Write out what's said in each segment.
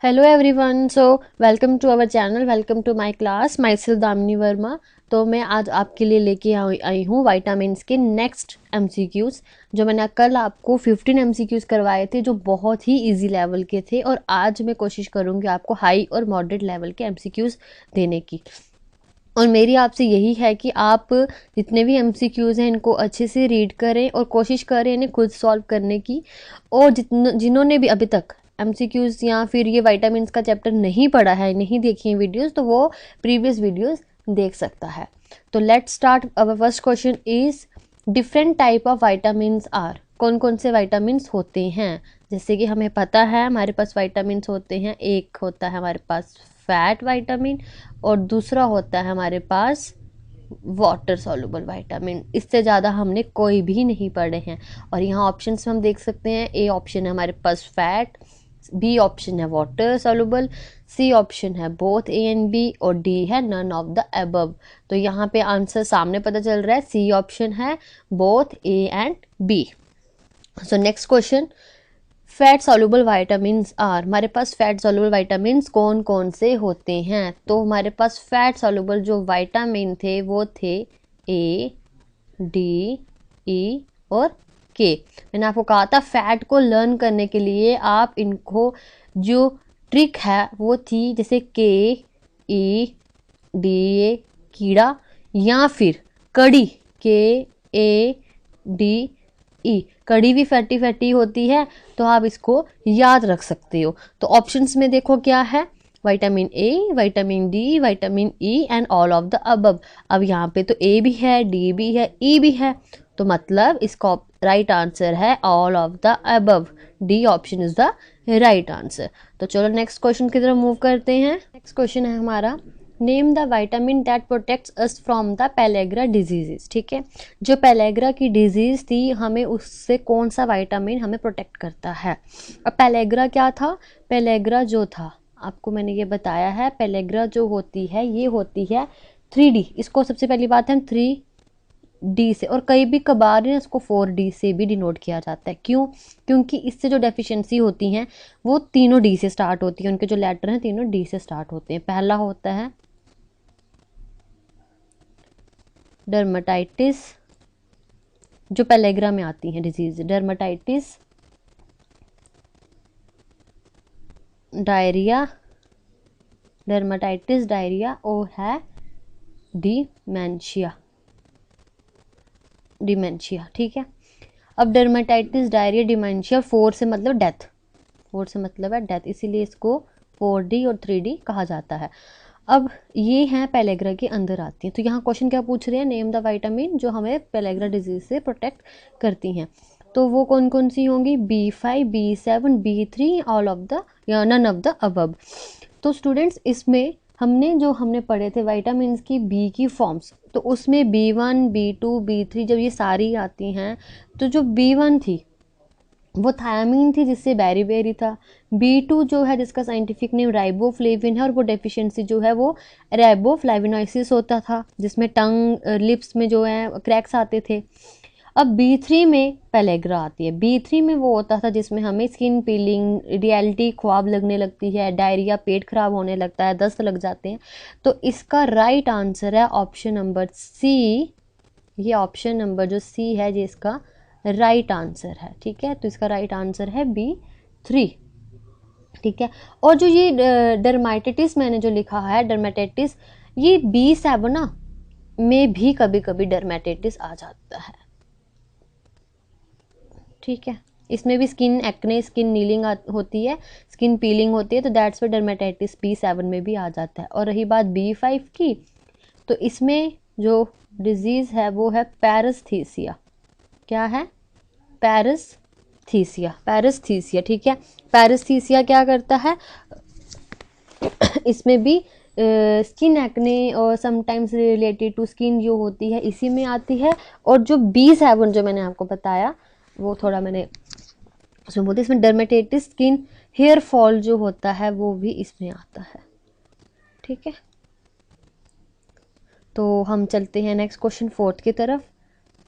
Hello everyone. Welcome to our channel, welcome to my class. Myself Damini Verma. तो मैं आज आपके लिए लेके आई हूँ वाइटामिन्स के नेक्स्ट एमसीक्यूज़। जो मैंने कल आपको 15 एमसीक्यूज़ करवाए थे जो बहुत ही इजी लेवल के थे, और आज मैं कोशिश करूँगी आपको हाई और मॉडरेट लेवल के एमसीक्यूज़ देने की। और मेरी आपसे यही है कि आप जितने भी एमसीक्यूज़ हैं इनको अच्छे से रीड करें और कोशिश करें इन्हें खुद सॉल्व करने की। और जिन्होंने भी अभी तक एमसीक्यूज़ या फिर ये वाइटामिन्स का चैप्टर नहीं पढ़ा है, नहीं देखी है वीडियोस, तो वो प्रीवियस वीडियोस देख सकता है। तो let's start. Our first question is different type of vitamins are. कौन कौन से वाइटामिन्स होते हैं? जैसे कि हमें पता है हमारे पास वाइटामिन्स होते हैं, एक होता है हमारे पास फैट वाइटामिन और दूसरा होता है हमारे पास वाटर सॉल्युबल वाइटामिन। इससे ज़्यादा हमने कोई भी नहीं पढ़े हैं। और यहाँ ऑप्शंस में हम देख सकते हैं, ए ऑप्शन है हमारे पास फैट, बी ऑप्शन है वाटर सॉल्युबल, सी ऑप्शन है बोथ ए एंड बी, और डी है नन ऑफ द अबव। तो यहाँ पे आंसर सामने पता चल रहा है, सी ऑप्शन है both A and B. So next question, fat soluble vitamins are. हमारे पास फैट सॉल्युबल वाइटामिन्स कौन कौन से होते हैं? तो हमारे पास फैट सॉल्युबल जो वाइटामिन थे वो थे ए, डी, ई और के। मैंने आपको कहा था फैट को लर्न करने के लिए आप इनको जो ट्रिक है वो थी, जैसे के, ई, डी, ए कीड़ा, या फिर कड़ी, के, ए, डी, ई। कड़ी भी फैटी फैटी होती है, तो आप इसको याद रख सकते हो। तो ऑप्शंस में देखो क्या है, vitamin A, vitamin D, vitamin E and all of the above. अब यहाँ पे तो ए भी है, डी भी है, ई भी है, तो मतलब इसका राइट आंसर है all of the above. D option is the right answer. तो चलो नेक्स्ट क्वेश्चन की तरफ मूव करते हैं। नेक्स्ट क्वेश्चन है हमारा, name the vitamin that protects us from the pellagra diseases. ठीक है, जो पेलेग्रा की डिजीज थी हमें उससे कौन सा वाइटामिन हमें प्रोटेक्ट करता है? अब पेलेग्रा क्या था? पेलेग्रा जो था, आपको मैंने ये बताया है, पेलेग्रा जो होती है ये होती है 3D। इसको सबसे पहली बात है 3D से, और कई भी कबार है इसको 4D से भी डिनोट किया जाता है। क्यों? क्योंकि इससे जो डेफिशिएंसी होती हैं वो तीनों डी से स्टार्ट होती है, उनके जो लेटर हैं तीनों डी से स्टार्ट होते हैं। पहला होता है डर्माटाइटिस, जो पेलेग्रा में आती है disease, dermatitis, diarrhoea, dermatitis diarrhoea, और है डिमेंशिया, डिमेंशिया। ठीक है, अब डर्माटाइटिस डायरिया डिमेंशिया, 4 से मतलब डेथ, 4 से मतलब है डेथ, इसीलिए इसको 4D और 3D कहा जाता है। अब ये हैं पेलेग्रा के अंदर आती हैं। तो यहाँ क्वेश्चन क्या पूछ रहे हैं, नेम द वाइटामिन जो हमें पेलेग्रा डिजीज से प्रोटेक्ट करती हैं। तो वो कौन कौन सी होंगी? B5, B7, B3, all of the या नन ऑफ द अबव। तो स्टूडेंट्स इसमें हमने पढ़े थे वाइटामिन की बी की फॉर्म्स, तो उसमें B1, B2, B3 जब ये सारी आती हैं, तो जो B1 थी वो थायामीन थी जिससे बेरी था। B2 जो है जिसका साइंटिफिक नेम राइबोफ्लेविन है, और वो डेफिशिएंसी जो है वो राइबोफ्लेविनोसिस होता था, जिसमें टंग लिप्स में जो है क्रैक्स आते थे। अब B3 में पेलेग्रा आती है। B3 में वो होता था जिसमें हमें स्किन पीलिंग, रियलिटी ख्वाब लगने लगती है, डायरिया, पेट खराब होने लगता है, दस्त लग जाते हैं। तो इसका राइट आंसर है ऑप्शन नंबर सी। ये ऑप्शन नंबर जो सी है ये इसका राइट आंसर है। ठीक है, तो इसका राइट आंसर है B3। ठीक है, और जो ये डर्माटाइटिस मैंने जो लिखा है, डर्माटाइटिस, ये B7 ना में भी कभी कभी डर्माटाइटिस आ जाता है। ठीक है, इसमें भी स्किन एक्ने, स्किन नीलिंग होती है, स्किन पीलिंग होती है, तो दैट्स वे डर्माटाइटिस B7 में भी आ जाता है। और रही बात B5 की, तो इसमें जो डिजीज़ है वो है पैरस्थीसिया। क्या है? पैरस्थीसिया, पैरस्थीसिया। ठीक है, पैरस्थीसिया क्या करता है? इसमें भी स्किन एक्ने और समटाइम्स रिलेटेड टू स्किन जो होती है इसी में आती है। और जो B7 जो मैंने आपको बताया वो थोड़ा मैंने उसमें बोलते, इसमें डर्मेटाइटिस, स्किन हेयर फॉल जो होता है वो भी इसमें आता है। ठीक है, तो हम चलते हैं नेक्स्ट क्वेश्चन 4 की तरफ।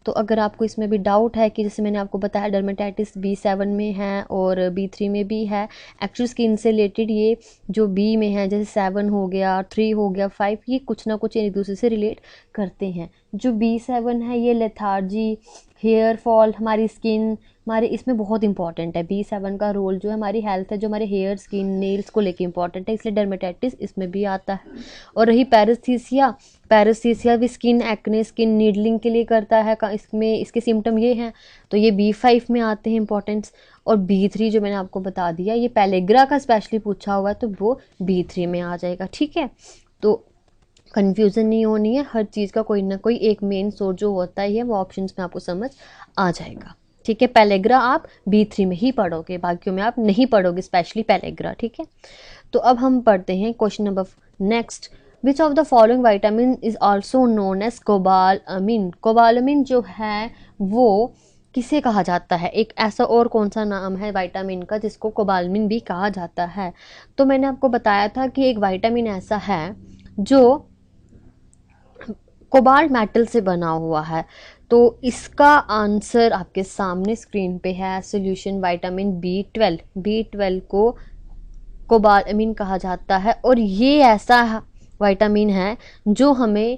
तो अगर आपको इसमें भी डाउट है कि जैसे मैंने आपको बताया डर्मेटाइटिस B7 में है और B3 में भी है, एक्चुअल स्किन से रिलेटेड ये जो B में है जैसे 7 हो गया, 3 हो गया, 5, ये कुछ ना कुछ एक दूसरे से रिलेट करते हैं। जो B7 है ये लेथार्जी, हेयर फॉल, हमारी स्किन, हमारे इसमें बहुत इंपॉर्टेंट है। B7 का रोल जो है हमारी हेल्थ है, जो हमारे हेयर, स्किन, नेल्स को लेके इंपॉर्टेंट है, इसलिए डर्मेटाइटिस इसमें भी आता है। और रही पैरेस्थीसिया, पैरेस्थीसिया भी स्किन एक्ने, स्किन नीडलिंग के लिए करता है, इसमें इसके सिम्टम ये हैं, तो ये B5 में आते हैं इंपॉर्टेंस। और B3 जो मैंने आपको बता दिया, ये पेलेग्रा का स्पेशली पूछा हुआ है, तो वो B3 में आ जाएगा। ठीक है, तो कन्फ्यूज़न नहीं होनी है, हर चीज़ का कोई ना कोई एक मेन सोर्स जो होता ही है वो ऑप्शंस में आपको समझ आ जाएगा। ठीक है, पेलेग्रा आप B3 में ही पढ़ोगे, बाकियों में आप नहीं पढ़ोगे, स्पेशली पेलेग्रा। ठीक है, तो अब हम पढ़ते हैं question number next. Which of the following vitamin is also known as cobalamin. Cobalamin जो है वो किसे कहा जाता है, एक ऐसा और कौन सा नाम है विटामिन का जिसको कोबालामिन भी कहा जाता है। तो मैंने आपको बताया था कि एक विटामिन ऐसा है जो कोबाल्ट मेटल से बना हुआ है, तो इसका आंसर आपके सामने स्क्रीन पे है, सॉल्यूशन विटामिन B12। B12 को कोबालामिन कहा जाता है, और ये ऐसा विटामिन है जो हमें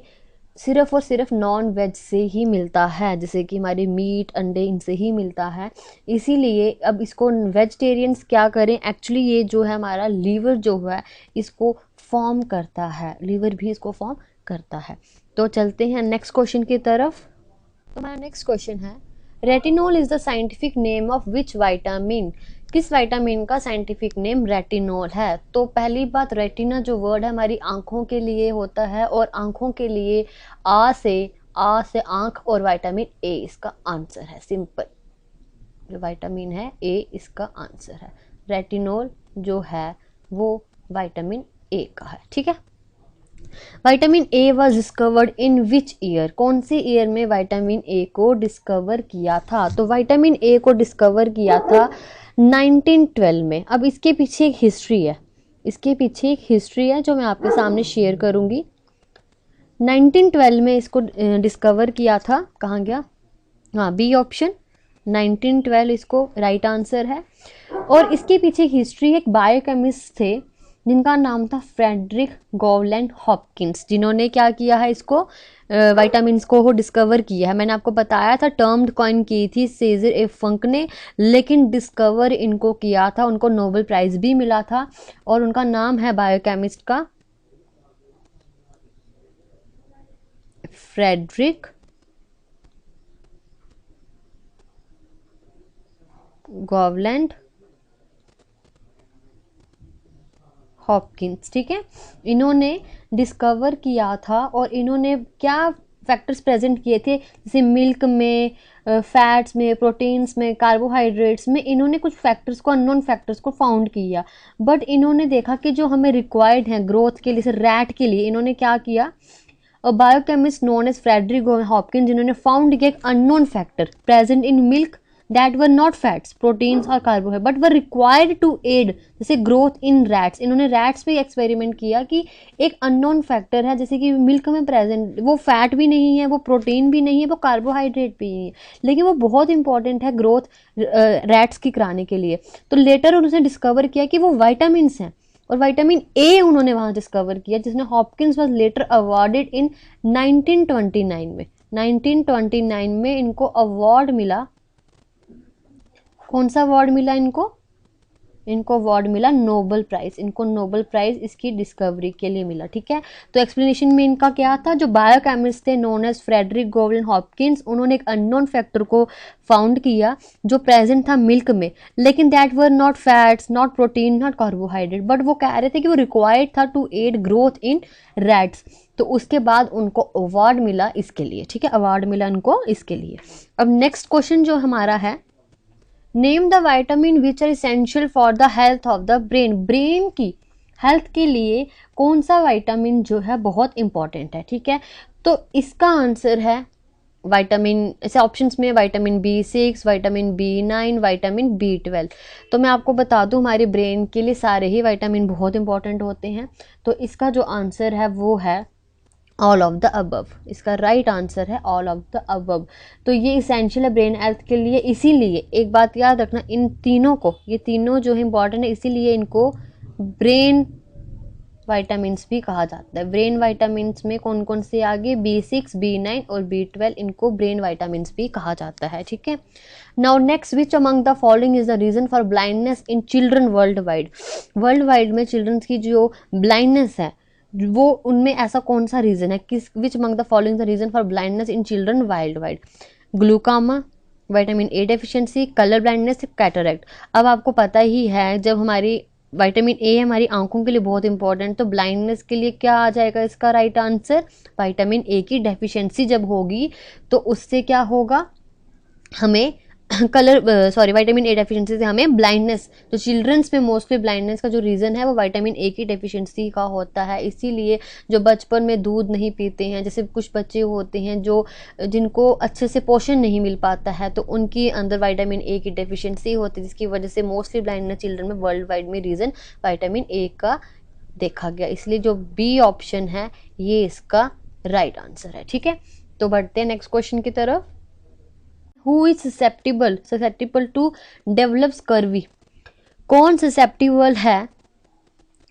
सिर्फ और सिर्फ नॉन वेज से ही मिलता है, जैसे कि हमारे मीट, अंडे, इनसे ही मिलता है। इसीलिए अब इसको वेजिटेरियंस क्या करें, एक्चुअली ये जो है हमारा लीवर जो है इसको फॉर्म करता है, लीवर भी इसको फॉर्म करता है। तो चलते हैं नेक्स्ट क्वेश्चन की तरफ। तो हमारा नेक्स्ट क्वेश्चन है, retinol is the scientific name of which vitamin. किस विटामिन का साइंटिफिक नेम रेटिनॉल है। तो पहली बात, रेटिना जो वर्ड है हमारी आंखों के लिए होता है, और आंखों के लिए आ से आंख, और विटामिन ए इसका आंसर है। सिंपल, जो विटामिन है ए इसका आंसर है। रेटिनॉल जो है वो विटामिन ए का है। ठीक है, vitamin A was discovered in which year. कौन से ईयर में विटामिन ए को डिस्कवर किया था। तो विटामिन ए को डिस्कवर किया था 1912 में। अब इसके पीछे एक हिस्ट्री है, इसके पीछे एक हिस्ट्री है जो मैं आपके सामने शेयर करूंगी। 1912 में इसको डिस्कवर किया था, कहाँ गया, हाँ बी ऑप्शन, 1912 इसको राइट आंसर है। और इसके पीछे एक हिस्ट्री, एक बायोकेमिस्ट थे जिनका नाम था फ्रेडरिक गॉवलैंड हॉपकिंस, जिन्होंने क्या किया है, इसको विटामिन्स को डिस्कवर किया है। मैंने आपको बताया था, टर्म कॉइन की थी सेजर ए फंक ने, लेकिन डिस्कवर इनको किया था, उनको नोबेल प्राइज़ भी मिला था, और उनका नाम है बायोकेमिस्ट का फ्रेडरिक गॉवलैंड हॉपकिंस। ठीक है, इन्होंने डिस्कवर किया था, और इन्होंने क्या फैक्टर्स प्रेजेंट किए थे, जैसे मिल्क में, फैट्स में, प्रोटीन्स में, कार्बोहाइड्रेट्स में, इन्होंने कुछ फैक्टर्स को, अननोन फैक्टर्स को फाउंड किया। बट इन्होंने देखा कि जो हमें रिक्वायर्ड है ग्रोथ के लिए, जैसे रैट के लिए, इन्होंने क्या किया, और biochemist known as Frederick Hopkins जिन्होंने फाउंड किया एक unknown factor present in milk that were not fats, proteins और carbohydrate but were required to aid जैसे growth in rats। इन्होंने rats पे एक्सपेरिमेंट किया कि एक अननोन फैक्टर है, जैसे कि मिल्क में प्रेजेंट, वो फैट भी नहीं है, वो प्रोटीन भी नहीं है, वो कार्बोहाइड्रेट भी नहीं है, लेकिन वो बहुत इंपॉर्टेंट है ग्रोथ रैट्स की कराने के लिए। तो लेटर उन्होंने डिस्कवर किया कि वो विटामिन हैं, और विटामिन ए उन्होंने वहाँ डिस्कवर किया, जिसने हॉपकिंस वाज लेटर अवार्डेड इन 1929 में। 1929 में इनको अवार्ड मिला, कौन सा अवार्ड मिला इनको, इनको अवार्ड मिला नोबेल प्राइज, इनको नोबेल प्राइज इसकी डिस्कवरी के लिए मिला। ठीक है, तो एक्सप्लेनेशन में इनका क्या था, जो बायोकेमिस्ट थे नोन एज फ्रेडरिक गॉवलैंड हॉपकिंस, उन्होंने एक अननोन फैक्टर को फाउंड किया जो प्रेजेंट था मिल्क में, लेकिन that were not fats, not protein, not carbohydrate, but वो कह रहे थे कि वो रिक्वायर्ड था to aid growth in rats. तो उसके बाद उनको अवार्ड मिला इसके लिए। ठीक है, अवार्ड मिला इनको इसके लिए। अब नेक्स्ट क्वेश्चन जो हमारा है, name the vitamin which are essential for the health of the brain. Brain की हेल्थ के लिए कौन सा विटामिन जो है बहुत इंपॉर्टेंट है। ठीक है, तो इसका आंसर है विटामिन, ऐसे ऑप्शंस में vitamin B6, vitamin B9, vitamin B12। तो मैं आपको बता दूं, हमारे ब्रेन के लिए सारे ही विटामिन बहुत इंपॉर्टेंट होते हैं, तो इसका जो आंसर है वो है ऑल ऑफ द अबव, इसका राइट आंसर है ऑल ऑफ द अबव। तो ये इसेंशियल है ब्रेन हेल्थ के लिए, इसीलिए एक बात याद रखना, इन तीनों को, ये तीनों जो है इंपॉर्टेंट है, इसीलिए इनको ब्रेन वाइटामिन्स भी कहा जाता है। ब्रेन वाइटामिन्स में कौन कौन से आगे, B6, B9 और B12, इनको ब्रेन वाइटामिन्स भी कहा जाता है, ठीक है। Now next, which among the following is the reason for blindness in children world wide. World wide में चिल्ड्रंस की जो ब्लाइंडनेस है वो, उनमें ऐसा कौन सा रीजन है, किस, which among the following the reason for blindness in children world wide. Glaucoma, vitamin A deficiency, colour blindness, cataract. अब आपको पता ही है, जब हमारी विटामिन ए हमारी आंखों के लिए बहुत इंपॉर्टेंट, तो ब्लाइंडनेस के लिए क्या आ जाएगा इसका राइट आंसर, विटामिन ए की डेफिशिएंसी जब होगी तो उससे क्या होगा, हमें विटामिन ए डेफिशिएंसी से हमें ब्लाइंडनेस, तो चिल्ड्रंस में मोस्टली ब्लाइंडनेस का जो रीज़न है वो विटामिन ए की डेफिशिएंसी का होता है। इसीलिए जो बचपन में दूध नहीं पीते हैं, जैसे कुछ बच्चे होते हैं जो जिनको अच्छे से पोषण नहीं मिल पाता है, तो उनकी अंदर विटामिन ए की डेफिशिएंसी होती है, जिसकी वजह से मोस्टली ब्लाइंडनेस चिल्ड्रन में वर्ल्ड वाइड में रीज़न विटामिन ए का देखा गया। इसलिए जो बी ऑप्शन है ये इसका राइट आंसर है, ठीक है। तो बढ़ते हैं नेक्स्ट क्वेश्चन की तरफ। Who is susceptible to develop scurvy? कौन ससेप्टिबल है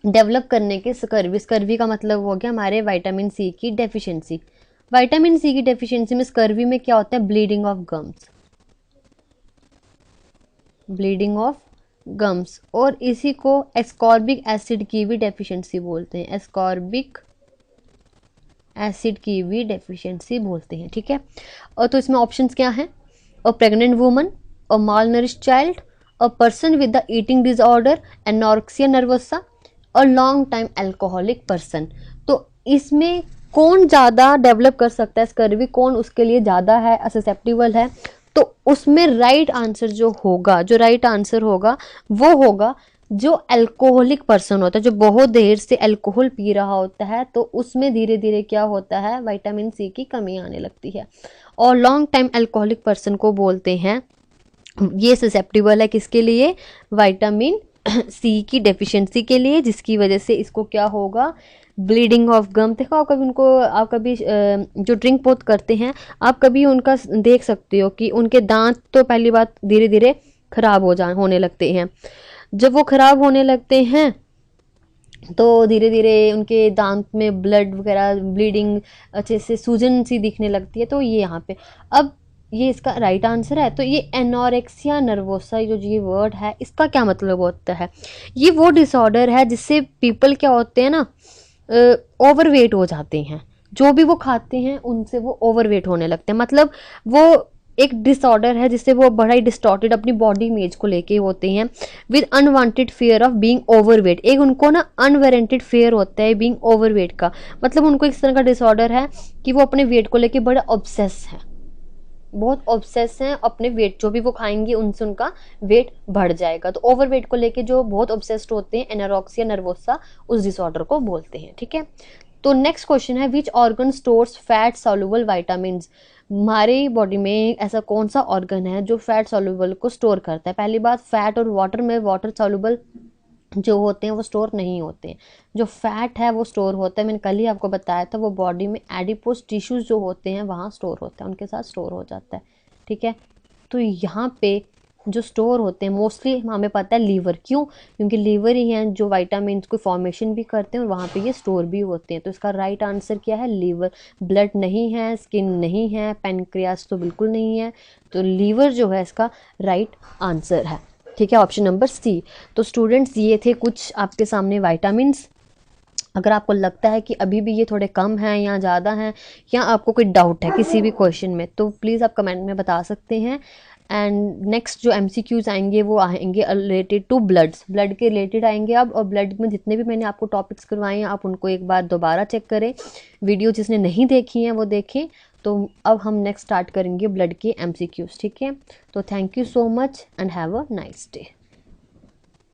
डेवलप करने के स्कर्वी। स्कर्वी का मतलब हो गया हमारे विटामिन सी की डेफिशिएंसी। विटामिन सी की डेफिशिएंसी में स्कर्वी में क्या होता है, bleeding of gums, bleeding of gums. और इसी को एस्कॉर्बिक एसिड की भी डेफिशिएंसी बोलते हैं, एस्कॉर्बिक एसिड की भी डेफिशिएंसी बोलते हैं, ठीक है। और तो इसमें ऑप्शंस क्या हैं, a pregnant woman, a malnourished child, a person with the eating disorder, anorexia nervosa, a long time alcoholic person। तो इसमें कौन ज़्यादा डेवलप कर सकता है स्कर्वी, कौन उसके लिए ज़्यादा है ससेप्टिबल है, तो उसमें राइट आंसर जो होगा, जो राइट आंसर होगा वो होगा जो अल्कोहलिक पर्सन होता है, जो बहुत देर से अल्कोहल पी रहा होता है, तो उसमें धीरे धीरे क्या होता है, विटामिन सी की कमी आने लगती है। और लॉन्ग टाइम अल्कोहलिक पर्सन को बोलते हैं, ये ससेप्टिबल है किसके लिए, विटामिन सी की डेफिशिएंसी के लिए, जिसकी वजह से इसको क्या होगा, ब्लीडिंग ऑफ गम। देखो आप कभी उनको, आप कभी जो ड्रिंक बहुत करते हैं, आप कभी उनका देख सकते हो कि उनके दांत तो पहली बात धीरे धीरे खराब होने लगते हैं। जब वो खराब होने लगते हैं तो धीरे धीरे उनके दांत में ब्लड वगैरह, ब्लीडिंग, अच्छे से सूजन सी दिखने लगती है। तो ये यहाँ पे, अब ये इसका राइट आंसर है। तो ये एनोरेक्सिया नर्वोसा जो ये वर्ड है, इसका क्या मतलब होता है, ये वो डिसऑर्डर है जिससे पीपल क्या होते हैं ना, ओवरवेट हो जाते हैं, जो भी वो खाते हैं उनसे वो ओवरवेट होने लगते हैं। मतलब वो एक डिसऑर्डर है जिससे वो बड़ा ही डिस्टॉर्टेड अपनी बॉडी इमेज को लेके होते हैं, with unwanted fear of being overweight. एक उनको ना अनवारंटेड फियर होता है बीइंग ओवरवेट का, मतलब उनको इस तरह का डिसऑर्डर है कि वो अपने वेट को लेके बड़ा ऑब्सेस है, बहुत ऑब्सेस हैं अपने वेट, जो भी वो खाएंगे उनसे उनका वेट बढ़ जाएगा। तो ओवरवेट को लेके जो बहुत ऑब्सेस्ड होते हैं, एनोरेक्सिया नर्वोसा, उस डिसऑर्डर को बोलते हैं, ठीक है। तो नेक्स्ट क्वेश्चन है, which organ stores fat soluble vitamins. हमारी बॉडी में ऐसा कौन सा ऑर्गन है जो फैट सॉल्युबल को स्टोर करता है। पहली बात, फैट और वाटर में वाटर सॉल्युबल जो होते हैं वो स्टोर नहीं होते हैं, जो फैट है वो स्टोर होता है। मैंने कल ही आपको बताया था, वो बॉडी में एडिपोज टिश्यूज जो होते हैं वहाँ स्टोर होता है, उनके साथ स्टोर हो जाता है, ठीक है। तो यहाँ पे जो स्टोर होते हैं मोस्टली हमें पता है लीवर, क्यों, क्योंकि लीवर ही हैं जो विटामिन को फॉर्मेशन भी करते हैं और वहाँ पे ये स्टोर भी होते हैं। तो इसका राइट आंसर क्या है, लीवर। ब्लड नहीं है, स्किन नहीं है, पैनक्रियास तो बिल्कुल नहीं है, तो लीवर जो है इसका राइट आंसर है, ठीक है, ऑप्शन नंबर सी। तो स्टूडेंट्स ये थे कुछ आपके सामने विटामिन्स। अगर आपको लगता है कि अभी भी ये थोड़े कम हैं या ज़्यादा हैं, या आपको कोई डाउट है किसी भी क्वेश्चन में, तो प्लीज़ आप कमेंट में बता सकते हैं। एंड नेक्स्ट जो MCQs आएंगे वो आएंगे रिलेटेड टू ब्लड्स, ब्लड के रिलेटेड आएंगे अब। और ब्लड में जितने भी मैंने आपको टॉपिक्स करवाए हैं आप उनको एक बार दोबारा चेक करें, वीडियो जिसने नहीं देखी हैं वो देखें। तो अब हम नेक्स्ट स्टार्ट करेंगे ब्लड के MCQs, ठीक है। तो thank you so much and have a nice day.